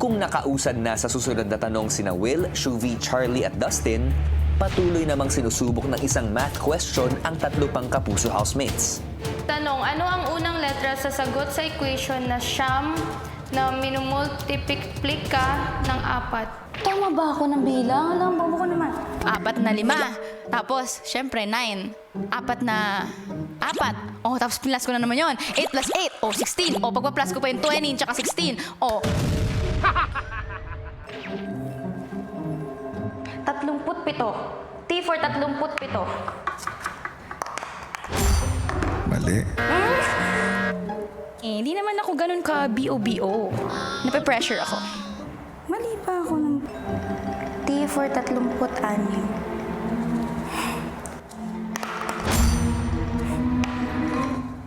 Kung nakausad na sa susunod na tanong sina Will, Shuvi, Charlie at Dustin, patuloy namang sinusubok ng isang math question ang tatlo pang Kapuso housemates. Tanong, ano ang unang letra sa sagot sa equation na siyam na minumultiplika ng 4? Tama ba ako ng bilang? Alam, bobo ko naman. 4 na 5. Tapos, syempre, 9. 4 na 4. Oh, tapos plus ko na naman yon. 8 plus 8. Oh, 16. Oh, pagpa-plus ko pa yung 20 tsaka 16. Oh. 37. T for 37. Mali. Hindi naman ako ganun ka BO-BO. Nape-pressure ako. Mali pa ako ng T for 36.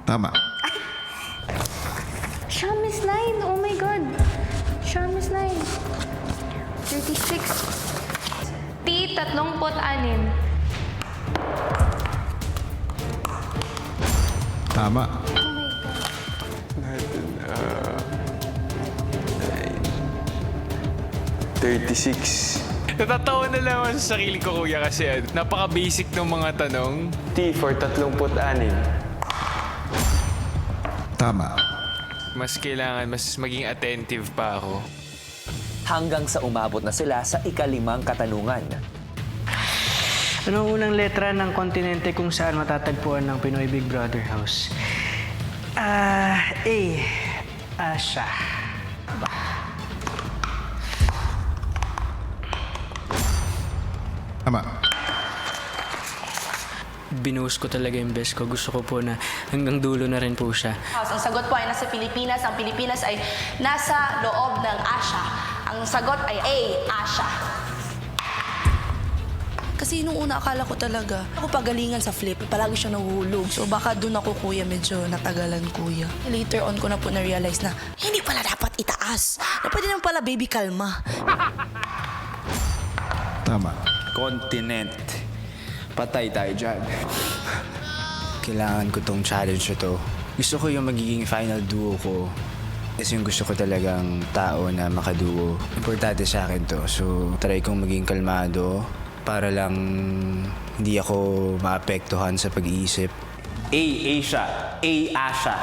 Tama. Siyam is 9. Oh my God. Siyam is 9. 36. T, 36. Tama. 36. Natatawa na lang ako sa sarili ko, kuya, kasi napaka-basic ng mga tanong. T for 36. Tama. Mas kailangan, mas maging attentive pa ako. Hanggang sa umabot na sila sa ika-5 katanungan. Ano ang unang letra ng kontinente kung saan matatagpuan ng Pinoy Big Brother House? A. Asia. Tama. Binuhos ko talaga yung best ko. Gusto ko po na hanggang dulo na rin po siya. Ang sagot po ay nasa Pilipinas. Ang Pilipinas ay nasa loob ng Asia. Ang sagot ay A, Asia. Kasi nung una akala ko talaga, ako pagalingan sa flip, palagi siya nahuhulog. So baka doon ako kuya, medyo natagalan kuya. Later on ko na po na-realize na, hindi pala dapat itaas. Na pwede naman pala baby kalma. Tama. Continent. Patay tayo dyan. Kailangan ko tong challenge na to. Gusto ko yung magiging final duo ko. Kasi yung gusto ko talagang tao na makaduo. Importante sa akin to. So, try kong maging kalmado para lang hindi ako maapektuhan sa pag-iisip. A, Asia. A, Asia.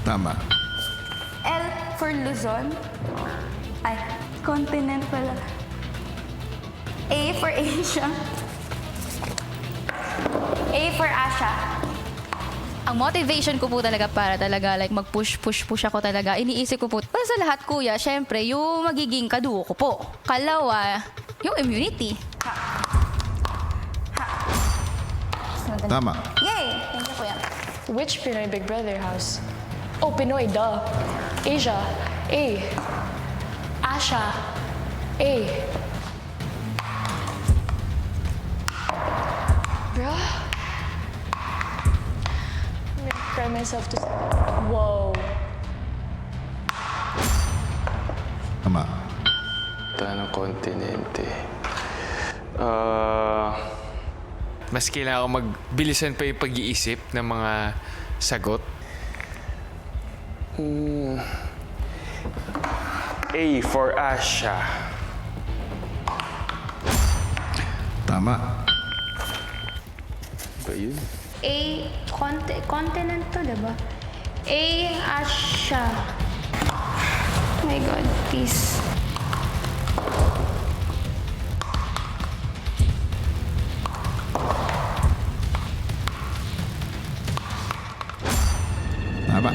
Tama. L for Luzon. Ay, continent pala. A for Asia. A for Asia. Ang motivation ko po talaga para talaga like mag-push ako talaga. Iniisip ko po, para sa lahat kuya, syempre, yung magiging kaduo ko po. Kalawa, yung immunity. Tama. Yay! Thank you, kuya. Which Pinoy Big Brother house? Oh, Pinoy, duh. Asia, A. Asia, A. Bruh. I'm gonna try myself to... Whoa. Tama. Tanong kontinente. Mas kailangan ko magbilisan pa yung pag-iisip ng mga sagot. A for Asia. Tama. Ba yun? A, continent to, diba? A, Asia. Oh my God, please. Tama.